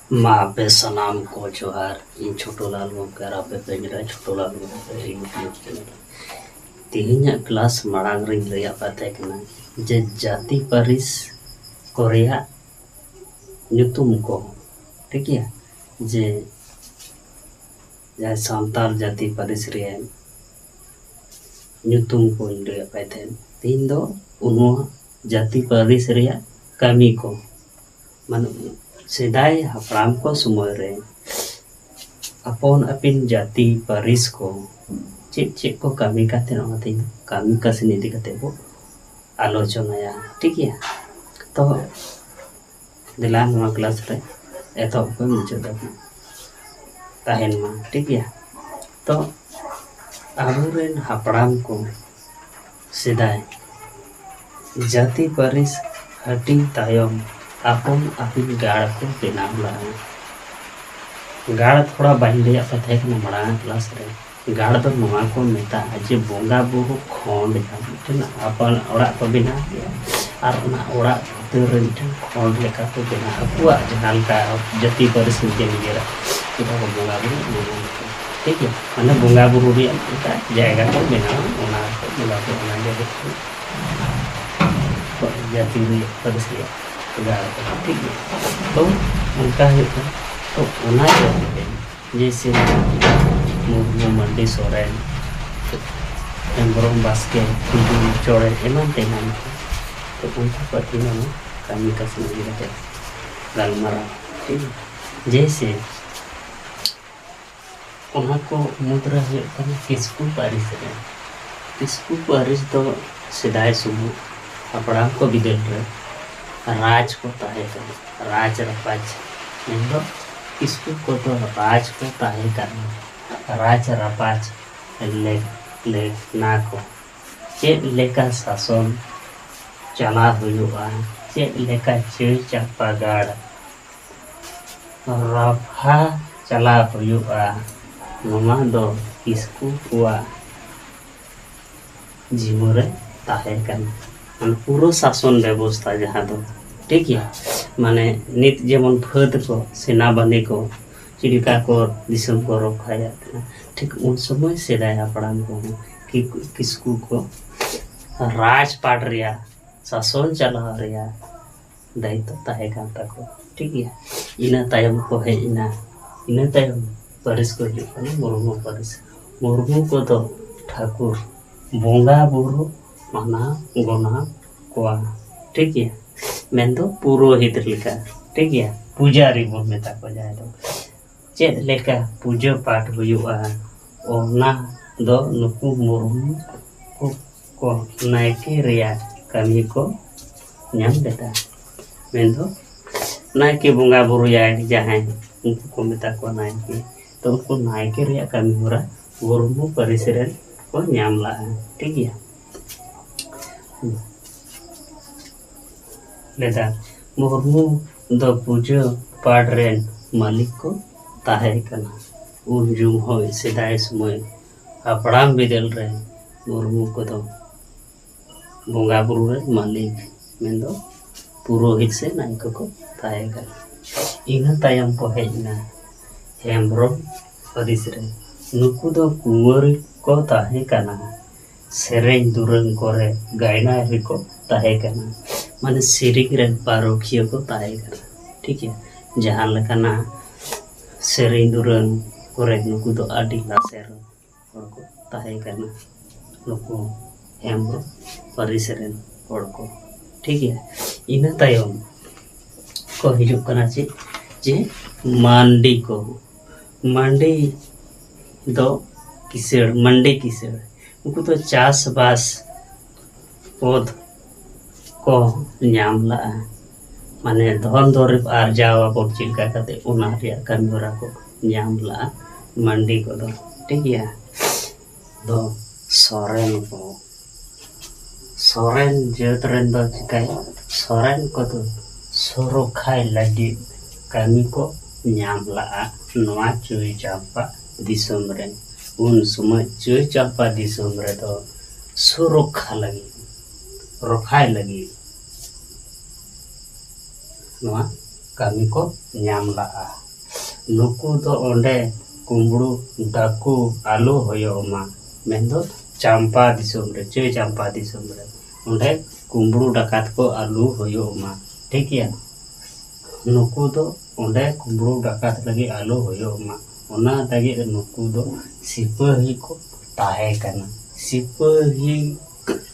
Ma pe sanam ko johar in Chotoलाल Gomke ape penjara Chotoलाल Gomke YouTube channel ᱛᱮᱦᱮᱧᱟᱜ class ᱢᱟᱲᱟᱝ ᱨᱤᱧ ᱞᱟᱹᱭᱟᱫ ᱛᱟᱦᱮᱸ ᱠᱟᱱᱟ ᱡᱮ ᱡᱟᱹᱛᱤ ᱯᱟᱹᱨᱤᱥ ᱠᱚ ᱨᱮᱭᱟᱜ ᱧᱩᱛᱩᱢ ᱠᱚ ᱴᱷᱤᱠ ᱜᱮᱭᱟ ᱡᱮ ᱡᱟᱦᱟᱸᱭ ᱥᱟᱱᱛᱟᱲ ᱡᱟᱹᱛᱤ ᱯᱟᱹᱨᱤᱥ ᱨᱮᱭᱟᱜ ᱧᱩᱛᱩᱢ ᱠᱚᱧ ᱞᱟᱹᱭᱟᱫ ᱯᱮ ᱛᱟᱦᱮᱸᱫ ᱛᱮᱦᱮᱧ ᱫᱚ ᱱᱚᱣᱟ ᱡᱟᱹᱛᱤ ᱯᱟᱹᱨᱤᱥ ᱨᱮᱭᱟᱜ ᱠᱟᱹᱢᱤ ᱠᱚ ᱢᱟᱱᱮ ᱥᱮᱫᱟᱭ ᱦᱟᱯᱲᱟᱢ ᱠᱚ ᱥᱚᱢᱚᱭ ᱨᱮ ᱟᱯᱚᱱ ᱟᱹᱯᱤᱱ ᱡᱟᱹᱛᱤ ᱯᱟᱹᱨᱤᱥ ᱠᱚ ᱪᱮᱫ ᱪᱮᱫ ᱠᱚ ᱠᱟᱹᱢᱤ ᱠᱟᱛᱮ ᱚᱱᱟᱛᱮ ᱠᱟᱹᱢᱤ ᱠᱟᱹᱥᱱᱤ ᱤᱫᱤ ᱠᱟᱛᱮ ᱵᱚ ᱟᱞᱳᱪᱚᱱᱟᱭᱟ ᱴᱷᱤक ᱜᱮᱭᱟ तो दिला नवा क्लास रे एतहब को मुचाद तहन मा ठीक गया तो आबोरेन हापड़ाम को सेदाय जाति पारिस हटिंग तायम आपन आपिन गाड़ को बेनाम लगा गाड़ थोड़ा बाहिर ले पता है कि मड़ा क्लास रे गाड़ तो नवा को मेता जे बोंगा बुरु खोंड मिटन आपन ओड़ा को बिना और ना ओड़ा भीतर मिटन खोंड लेका को बिना अकुआ जहां का जाति पारिस के निजेरा इटा को बोंगा बुरु ठीक है माने बोंगा बुरु रे इटा जायगा को बिना ओना को बोंगा को ओना जे तो जाति रे पारिस रे गाड़ ठीक है तो उनका है तो ओना जैसे मुर्मू मंडी सोरेन एम्ब्रोम बास्के हिंदू चौड़े एमान तेमान तो उनका पति में कमी कसम गिरते गलमरा ठीक जैसे उन्हा को मुद्रा है किसकू पारिस तो सिदाय सुबु अपराम को बिदल रे राज को ताहे कर राज रपाज नहीं किसकू को तो राज को ताहे करना राज रपाज ले ना को चेक लेका शासन चला हुआ चेक लेका चेल चापा गाड़ रफा चला हुआ नुमा दो किसकू हुआ जीवरे ताहे करना मान पूरा शासन व्यवस्था जहाँ दो ठीक है माने नित जेमन फद को सेना बने को चिड़िका को दिसम को रखाया ठीक उन समय सेदाय हापड़ाम को कि किसकू को राजपाट रिया शासन चला रिया दायित्व ताहे कान ताको ठीक है इना तायम को है इना तायम पारिस को हिजुग मुर्मू पारिस मुर्मू को तो ठाकुर बोंगा बुरु माना गोना कोआ ठीक है मैं तो पुरोहित लिखा ठीक है पुजारी बोल मेता को जाए तो चेक लेका पूजा पाठ हुआ ओना दो नुकु मुर्मू को नायके रिया कमी को नाम देता मैं तो नायके बोंगा बुरु या जहां उनको को मेता को नायके तो उनको नायके रिया कमी होरा मुर्मू पारिस रेन को नाम ला ठीक है लेदा मुर्मू दो पूजा पाठ रेन मालिक को ताहे कना उन जुम हो सेदाय समय हापड़ाम बिदल रे मुर्मू को तो बोंगा बुरु रे मालिक में दो पुरोहित से नायक को ताहे कना इना तायम को हेजना हेम्ब्रोम पारिस रे नुकु दो कुंवरी को ताहे कना सेरें दुरंग करे गायना रे को ताहे कना माने सिरिक रे पारोखिया को ताहे कना ठीक है जहां लकना सेरें दुरंग करे नुकु दो आदि लासेर और को ताहे कना नुकु हेम्ब्रो पारिस रे और को ठीक है इना तायम को हिजुग कना जे मांडी को मांडी दो किसेड़ मंडी किसेड़ उनको तो चास बास पौध को नाम ला माने धन दौरिब आर्जावा बोल चिलका करते उना रिया कमीरा को नाम ला मंडी को दो ठीक है दो सोरेन जेतरेन दो चिकाय सोरेन को तो सोरोखाय लगी कमी को नाम ला नवा चुई चापा दिसम रे उन समय चुई चापा दिसम रे तो सुरक्षा लगी रोखाय लगी नवा kami ko nyam la'a nuku do onde kumburu daku alu hoyoma mendo champa disum re cuy champa disum re onde kumburu dakat ko alu hoyoma ठीक है नुकु दो onde kumburu dakat lagi alu hoyoma ona lagi नुकु दो सिपाही को tahe kana सिपाही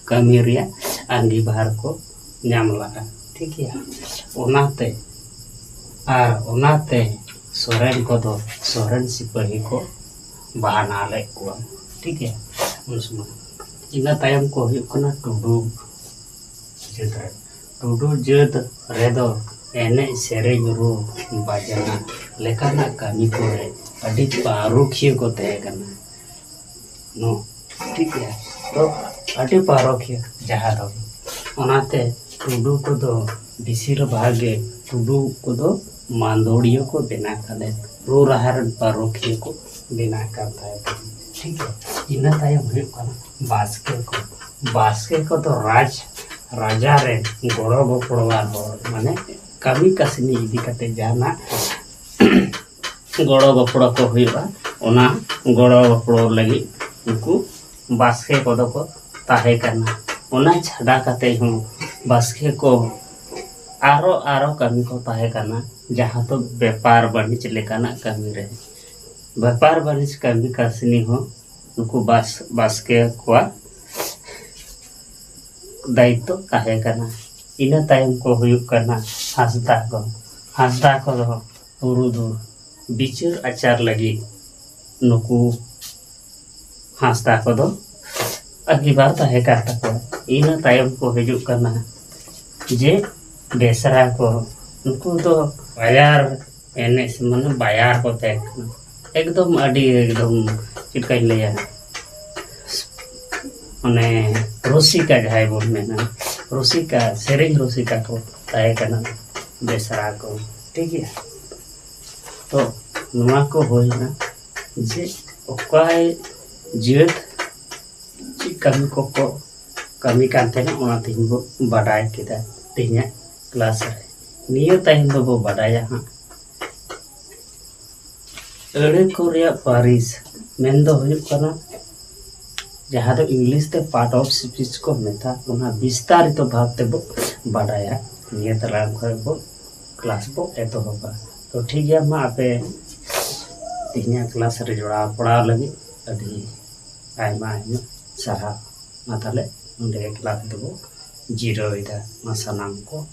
kami ria andi bahar ko nyam la'a ठीक है ओनाते सोरेन को दो सोरेन सिपाही को बहाना ले कुआ ठीक है उन समय इना तायम को हुई कना टुडू जद रेदो एने सेरेन रू बाजना लेकाना कमी को है अडी पारुखिय को तय करना नो ठीक है तो अडी पारुखिय जहाँ दो ओनाते टुडू को दो बिसिर भागे टुडू को दो मांदोड़ियों को बिना करे रू रहार पारोखियों को बिना करता है ठीक है इन तायम हुई कना बास्के को तो राजा रे गोड़ो बपड़वार हो माने कमी कसनी इदी कते जाना गोड़ो बपड़ो को हुईबा ओना गोड़ो बपड़ो लगी उनको बास्के को दो को ताहे करना ओना छड़ा कते हूँ बास्के को आरो कमी को ताहे करना जहाँ तो व्यापार वाणिज्य लेकाना कमी रहे व्यापार वाणिज्य कमी कसनी हो उनको बास के कुआ दायित्व ताहे करना इन टाइम को हुयुक करना हासदा को दो दूर बिचार आचार लगी नुकु हासदा को दो अगली बार ताहे करता को इन टाइम को हुयुक करना जे बेसरा को उनको तो बाजार एने से मन बाजार को तय एकदम अड़ी एकदम चिटका लिया मने रोसिका जाए बोल में ना रोसिका सेरिंग रोसिका को तय करना बेसरा को ठीक है तो नुआ को होई ना जे ओकाय जेद ची कमी को कमी कांते ना ओना तीन को बाडाय किदा तीन क्लास है नियो टाइम बो बाडाया हां एड़े को रिया पारिस मेन दो हुई कना जहां तो इंग्लिश ते पार्ट ऑफ स्पीच को मेथा उना विस्तारित तो भाव ते बो बाडाया नियो तला को क्लास बो एतो होगा तो ठीक है मा आपे तीन क्लास रे जोड़ा पढ़ा लगी अभी आयमा सारा माताले उंडे क्लास दो जीरो इदा मा सनाम को